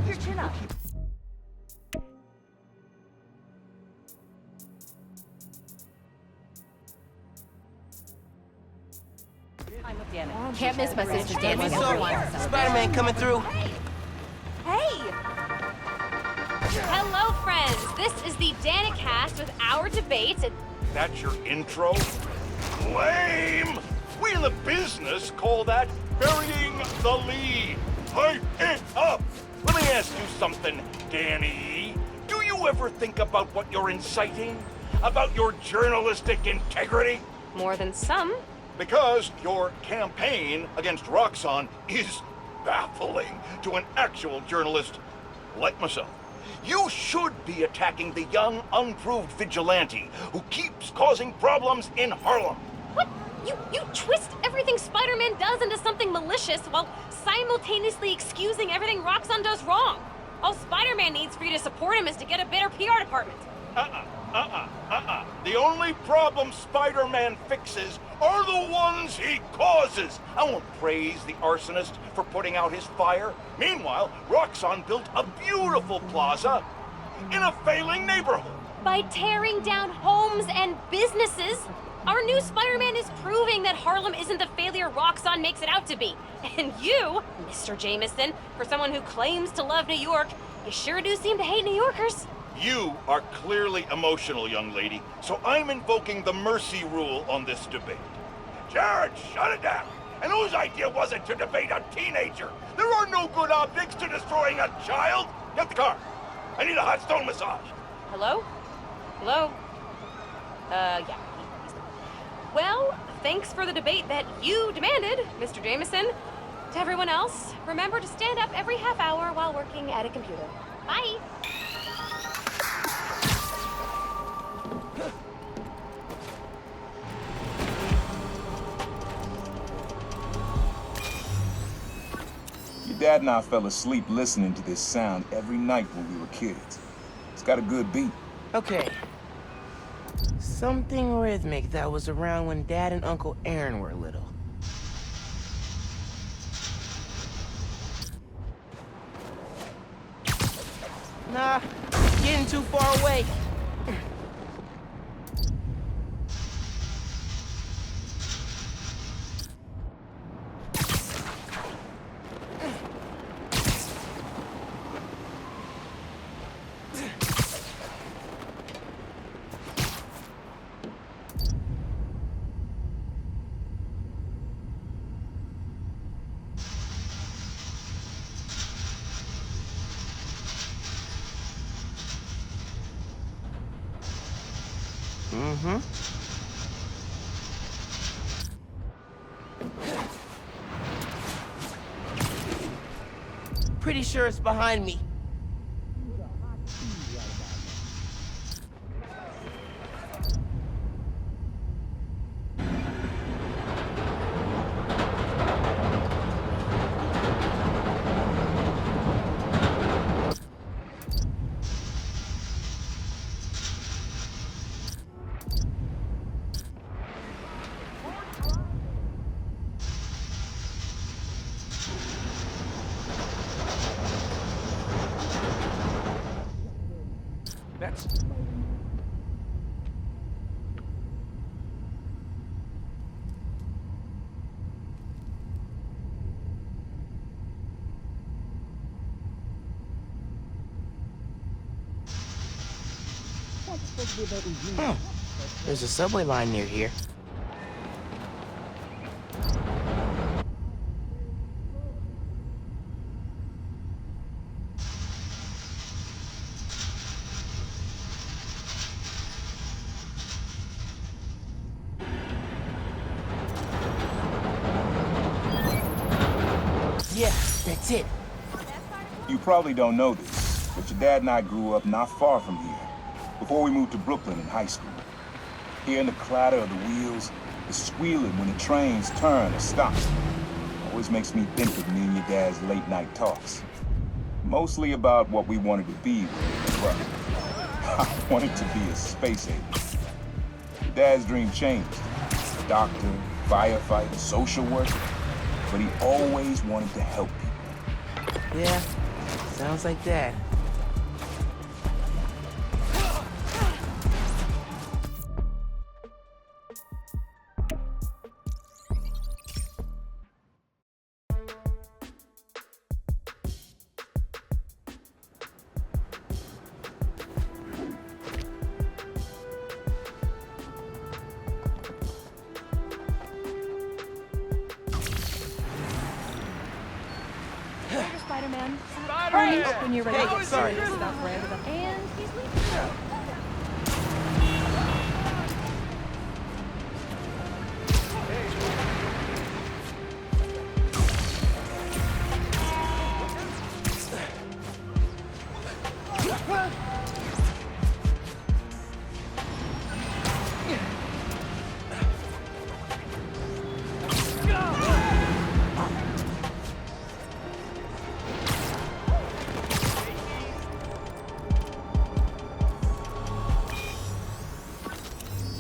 your chin up. Can't miss my sister dancing. Spider-Man coming through. Hey! Hello, friends. This is the Danikast with our debate. That's your intro? Lame! We in the business call that burying the lead. Hype it up! Let me ask you something, Danny. Do you ever think about what you're inciting? About your journalistic integrity? More than some. Because your campaign against Roxxon is baffling to an actual journalist like myself. You should be attacking the young, unproved vigilante who keeps causing problems in Harlem. What? You twist everything Spider-Man does into something malicious while simultaneously excusing everything Roxxon does wrong. All Spider-Man needs for you to support him is to get a better PR department. The only problem Spider-Man fixes are the ones he causes. I won't praise the arsonist for putting out his fire. Meanwhile, Roxxon built a beautiful plaza in a failing neighborhood. By tearing down homes and businesses, our new Spider-Man is proving that Harlem isn't the failure Roxxon makes it out to be. And you, Mr. Jameson, for someone who claims to love New York, you sure do seem to hate New Yorkers. You are clearly emotional, young lady, so I'm invoking the mercy rule on this debate. Jared, shut it down! And whose idea was it to debate a teenager? There are no good optics to destroying a child! Get the car! I need a hot stone massage! Hello? Hello? Yeah. Well, thanks for the debate that you demanded, Mr. Jameson. To everyone else, remember to stand up every half hour while working at a computer. Bye! Your dad and I fell asleep listening to this sound every night when we were kids. It's got a good beat. Okay. Something rhythmic that was around when Dad and Uncle Aaron were little. Nah, getting too far away. Pretty sure it's behind me. That's... There's a subway line near here. Yeah, that's it. You probably don't know this, but your dad and I grew up not far from here, before we moved to Brooklyn in high school. Hearing the clatter of the wheels, the squealing when the trains turn or stop, always makes me think of me and your dad's late night talks. Mostly about what we wanted to be when we grew up. I wanted to be a space agent. Your dad's dream changed. Doctor, firefighter, social worker. But he always wanted to help people. Yeah, Sounds like Dad. Spider-Man. Spider-Man! When you're ready. Hey, sorry. Stuff random. And he's leaving.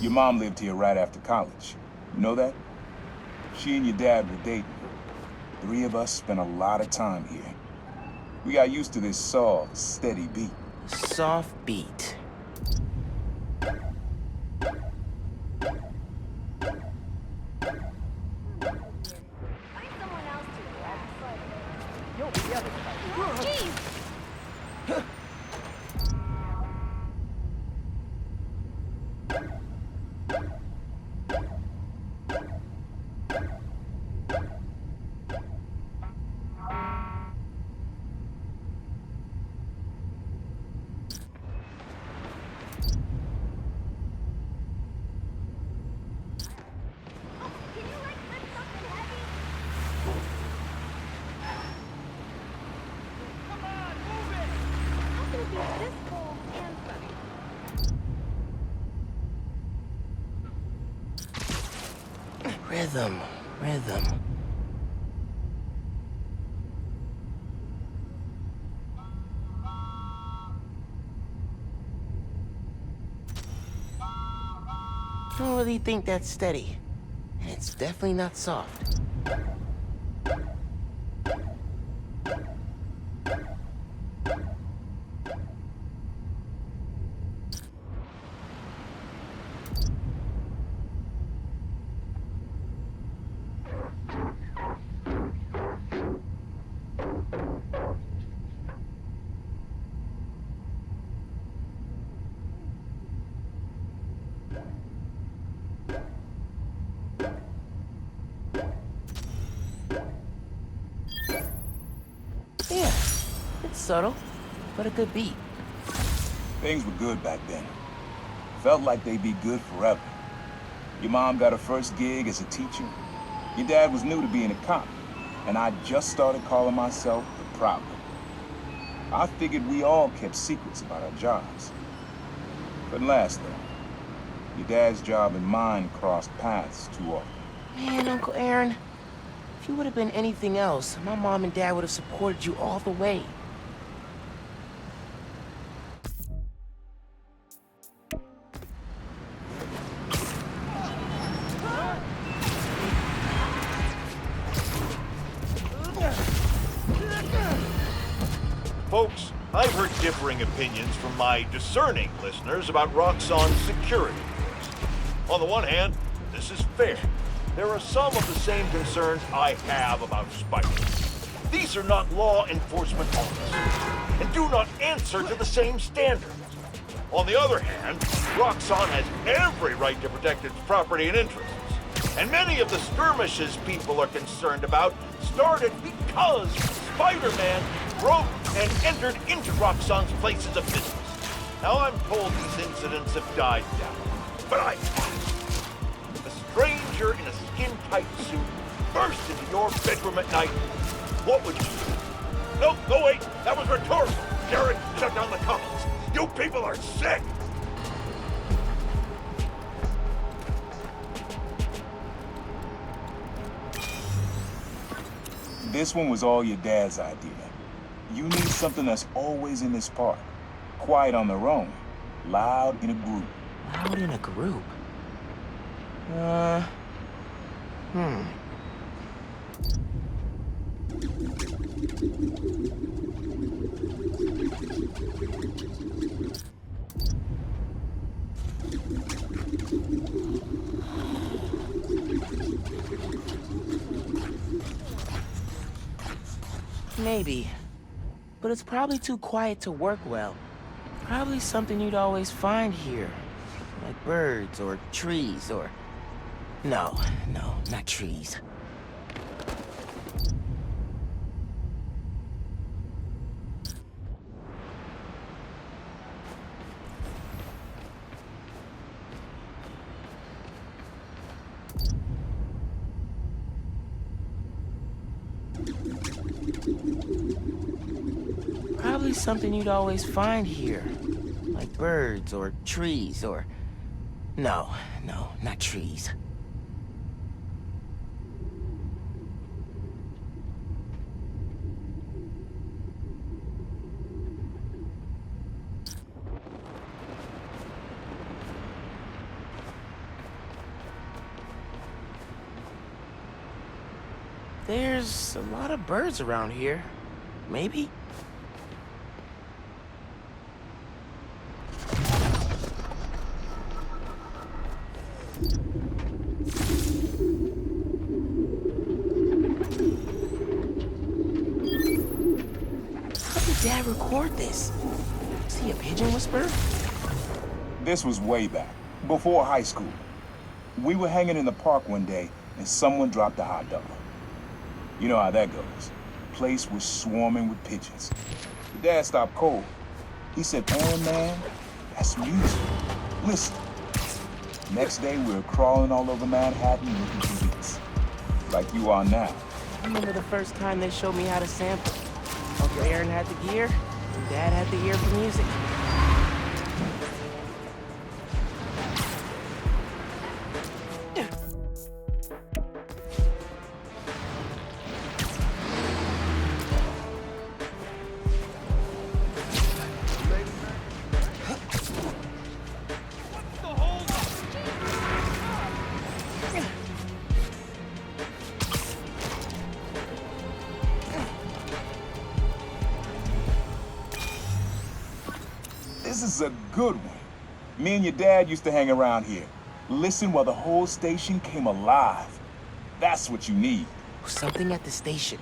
Your mom lived here right after college. You know that? She and your dad were dating. 3 of us spent a lot of time here. We got used to this soft, steady beat. Soft beat. Find someone else to relax. Jeez! Can you, like, lift something heavy? Come on, move it! How can it be this cold and sunny? Rhythm, rhythm. I don't really think that's steady. And it's definitely not soft. Yeah, it's subtle, but a good beat. Things were good back then. Felt like they'd be good forever. Your mom got her first gig as a teacher. Your dad was new to being a cop, and I just started calling myself the problem. I figured we all kept secrets about our jobs. Couldn't last, though. Your dad's job and mine crossed paths too often. Man, Uncle Aaron, if you would have been anything else, my mom and dad would have supported you all the way. Folks, I've heard differing opinions from my discerning listeners about Roxxon's security force. On the one hand, this is fair. There are some of the same concerns I have about Spider. These are not law enforcement officers, and do not answer to the same standards. On the other hand, Roxxon has every right to protect its property and interests. And many of the skirmishes people are concerned about started because Spider-Man broke and entered into Roxxon's places of business. Now I'm told these incidents have died down, but I ask, a stranger in a skin-tight suit burst into your bedroom at night, what would you do? No, wait, that was rhetorical. Derek, shut down the comments. You people are sick. This one was all your dad's idea. You need something that's always in this park. Quiet on their own. Loud in a group. Loud in a group? maybe. But it's probably too quiet to work well. Probably something you'd always find here. Like birds or trees or... No, not trees. Probably something you'd always find here. Like birds or trees or... No, not trees. There's a lot of birds around here. Maybe? How did Dad record this? Is he a pigeon whisperer? This was way back, before high school. We were hanging in the park one day, and someone dropped a hot dog. You know how that goes. Place was swarming with pigeons. Dad stopped cold. He said, "Oh man, that's music. Listen." Next day, we were crawling all over Manhattan looking for beats. Like you are now. I remember the first time they showed me how to sample. Uncle Aaron had the gear, and Dad had the ear for music. This is a good one. Me and your dad used to hang around here. Listen while the whole station came alive. That's what you need. Something at the station.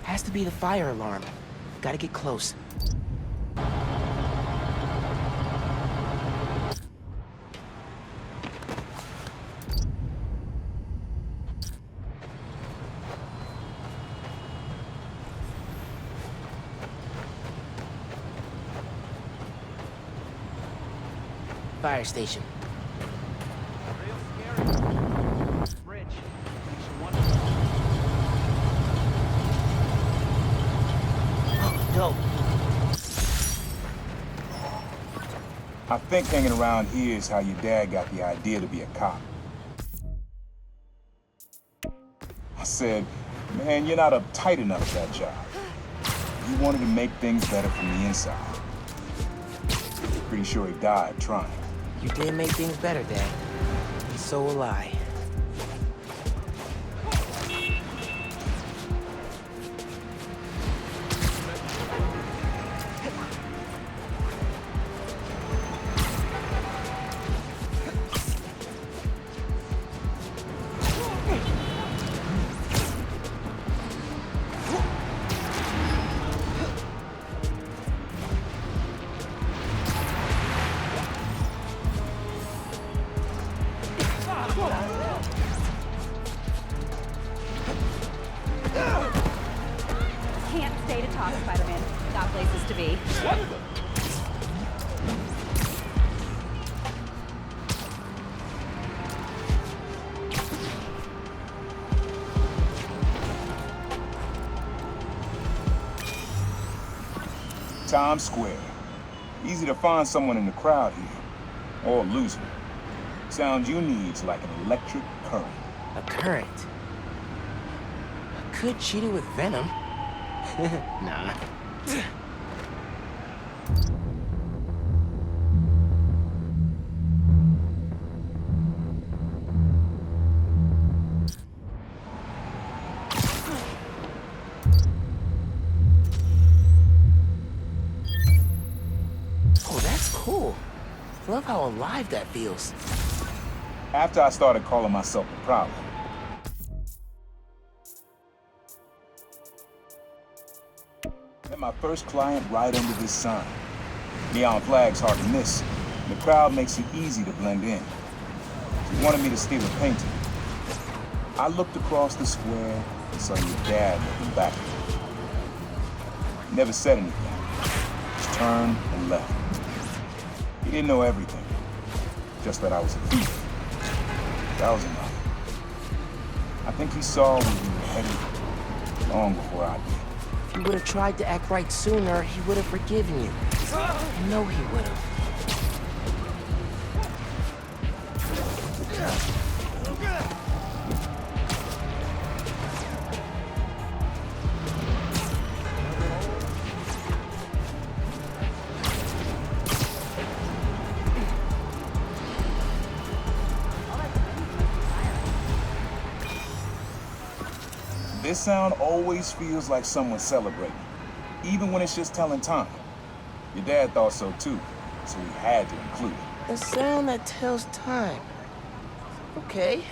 Has to be the fire alarm. Gotta get close. Fire station. Go. I think hanging around here is how your dad got the idea to be a cop. I said, man, you're not uptight enough for that job. You wanted to make things better from the inside. Pretty sure he died trying. You did make things better, Dad. And so will I. Can't stay to talk, Spider-Man. Got places to be. Times Square. Easy to find someone in the crowd here. Or lose them. Sound you need's like an electric current. A current. Could cheat it with venom. Nah. That's cool. Love how alive that feels. After I started calling myself the problem. Met my first client right under this sign. Neon flags hard to miss, and the crowd makes it easy to blend in. She wanted me to steal a painting. I looked across the square and saw your dad looking back at me. He never said anything, just turned and left. He didn't know everything, just that I was a thief. That was enough. I think he saw where we were headed long before I did. If you would have tried to act right sooner, he would have forgiven you. I know he would have. This sound always feels like someone celebrating, even when it's just telling time. Your dad thought so too, so he had to include it. A sound that tells time. Okay.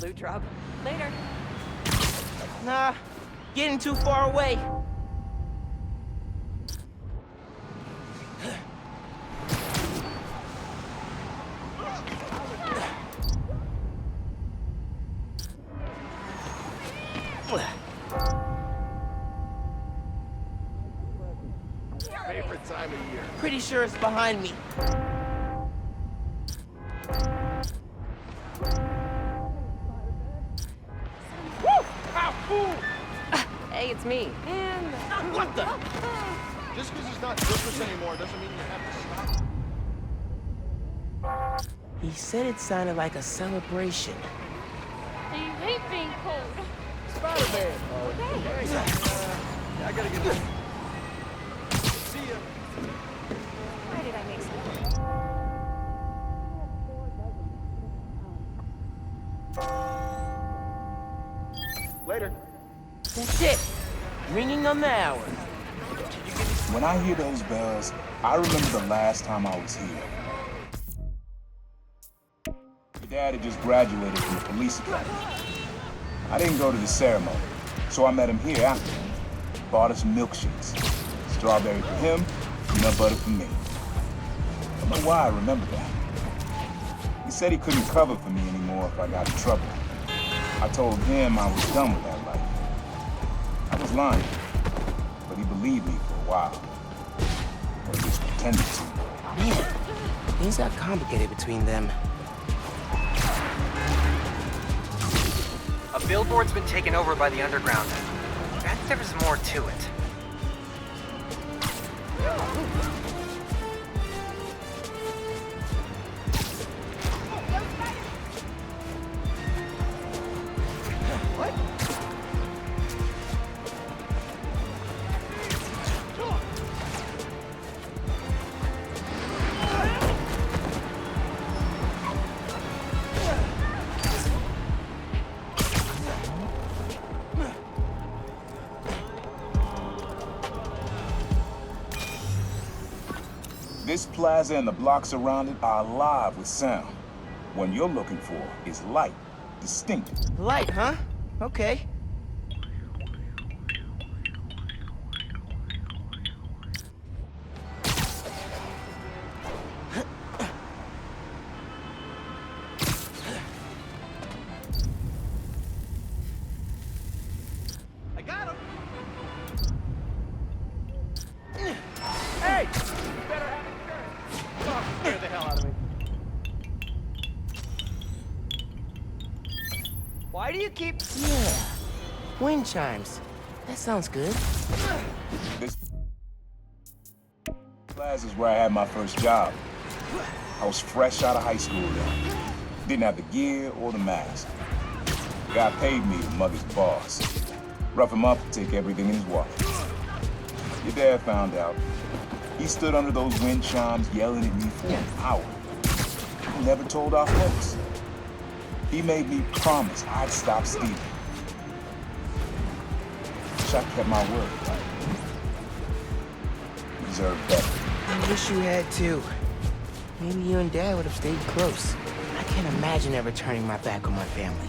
Loot drop. Later. Nah, getting too far away. Favorite time of year. Pretty sure it's behind me. Hey, it's me. And What the? Just because it's not Christmas anymore doesn't mean you have to stop. He said it sounded like a celebration. You hate being cold. Spider-Man. I gotta get this. See ya. why did I make some? Later. That's it. Ringing on the hour. When I hear those bells, I remember the last time I was here. Your dad had just graduated from the police academy. I didn't go to the ceremony, so I met him here after. Bought us milkshakes. Strawberry for him, peanut butter for me. I don't know why I remember that. He said he couldn't cover for me anymore if I got in trouble. I told him I was done with that life. I was lying, but he believed me for a while. Or at least pretended to. Man, things got complicated between them. A billboard's been taken over by the underground. I think there was more to it. This plaza and the blocks around it are alive with sound. What you're looking for is light, distinct. Light, huh? Okay. I got him. Hey! You better have insurance. Oh, scare the hell out of me. Why do you keep... Yeah. Wind chimes. That sounds good. This plaza is where I had my first job. I was fresh out of high school then. Didn't have the gear or the mask. The guy paid me to mug his boss. Rough him up, take everything in his wallet. Your dad found out. He stood under those wind chimes yelling at me for an hour. He never told our folks. He made me promise I'd stop stealing. wish I kept my word, right? You deserve better. I wish you had too. Maybe you and Dad would have stayed close. I can't imagine ever turning my back on my family.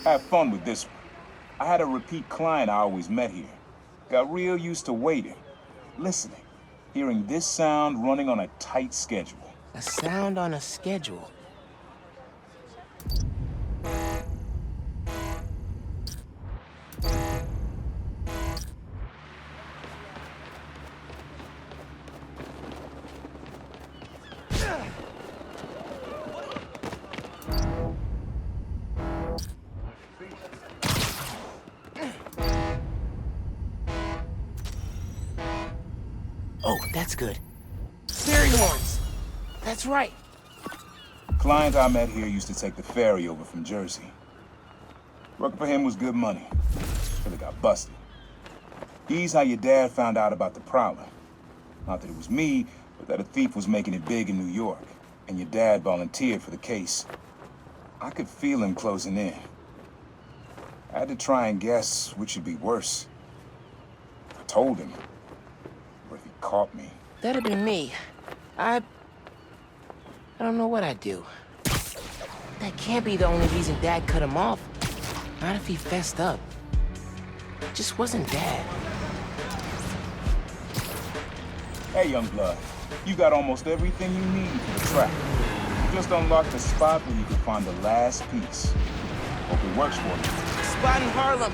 Have fun with this one. I had a repeat client I always met here. Got real used to waiting, listening, hearing this sound running on a tight schedule. A sound on a schedule. Oh, that's good. Ferry horns! That's right. Client I met here used to take the ferry over from Jersey. Working for him was good money, till he got busted. He's how your dad found out about the Prowler. Not that it was me, but that a thief was making it big in New York, and your dad volunteered for the case. I could feel him closing in. I had to try and guess which would be worse. I told him, or if he caught me. That'd have been me. I don't know what I'd do. That can't be the only reason Dad cut him off. Not if he fessed up. It just wasn't Dad. Hey, young blood, you got almost everything you need for the trap. You just unlocked the spot where you can find the last piece. Hope it works for you. Spot in Harlem.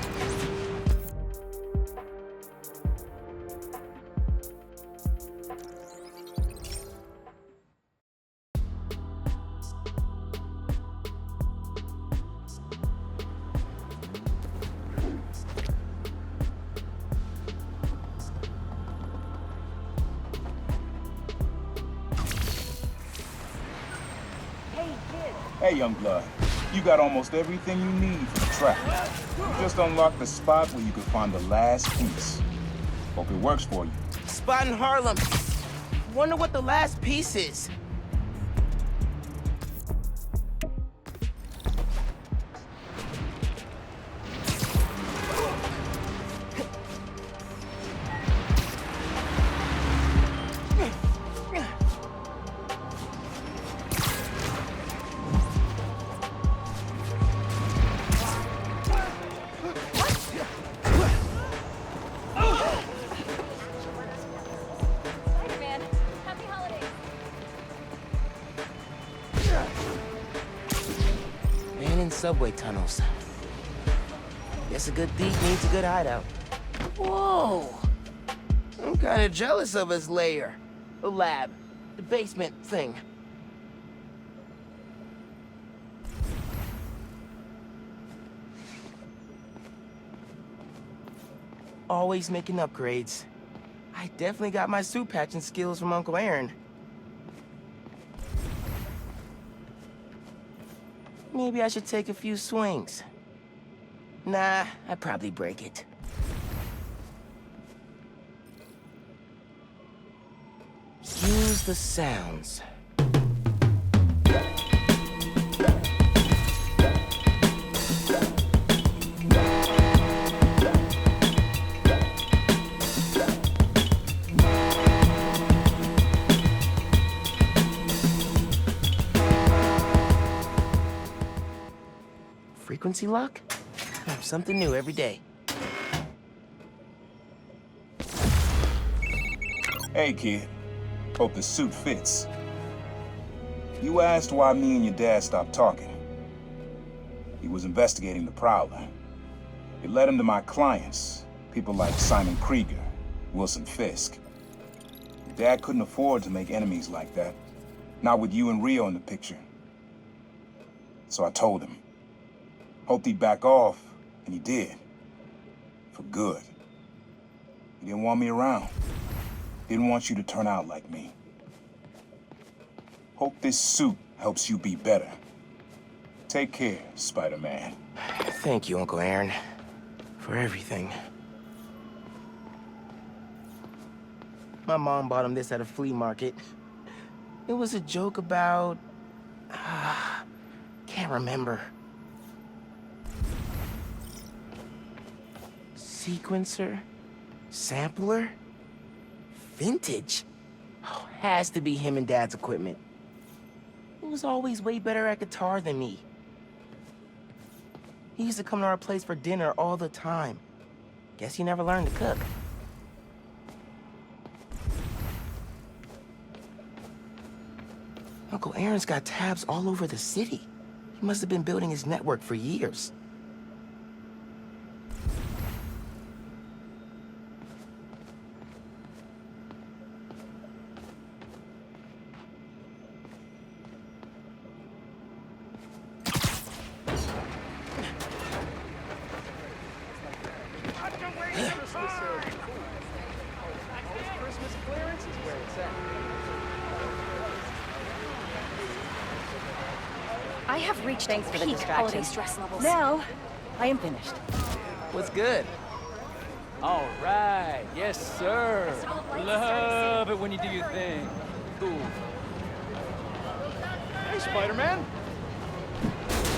Hey, young blood, you got almost everything you need for the trap. You just unlocked the spot where you can find the last piece. Hope it works for you. Spot in Harlem. Wonder what the last piece is. Man, happy holidays. Man in subway tunnels. Guess a good thief needs a good hideout. Whoa! I'm kinda jealous of his lair. The lab. The basement thing. Always making upgrades. I definitely got my suit patching skills from Uncle Aaron. Maybe I should take a few swings. Nah, I'd probably break it. Use the sounds. Frequency lock? Something new every day. Hey, kid. Hope the suit fits. You asked why me and your dad stopped talking. He was investigating the Prowler. It led him to my clients, people like Simon Krieger, Wilson Fisk. Your dad couldn't afford to make enemies like that. Not with you and Rio in the picture. So I told him. Hoped he'd back off, and he did. For good. He didn't want me around. Didn't want you to turn out like me. Hope this suit helps you be better. Take care, Spider-Man. Thank you, Uncle Aaron, for everything. My mom bought him this at a flea market. It was a joke about... can't remember. Sequencer? Sampler? Vintage? Oh, has to be him and Dad's equipment. He was always way better at guitar than me. He used to come to our place for dinner all the time. Guess he never learned to cook. Uncle Aaron's got tabs all over the city. He must have been building his network for years. I have reached Thanks for the peak distraction. holiday stress levels. Now, I am finished. What's good? All right, yes, sir. Love it when you do your thing. Cool. Hey, Spider-Man.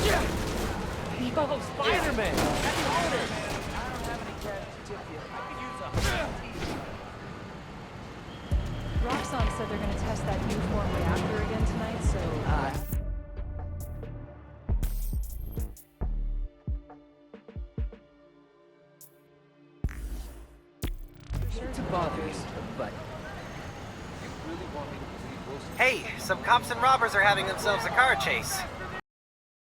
Yeah. Yo, Spider-Man. Happy holidays. I don't have any cash to tip you. I could use a... Roxxon said they're gonna test that new form reactor again tonight, so... To bothers, but Hey, some cops and robbers are having themselves a car chase.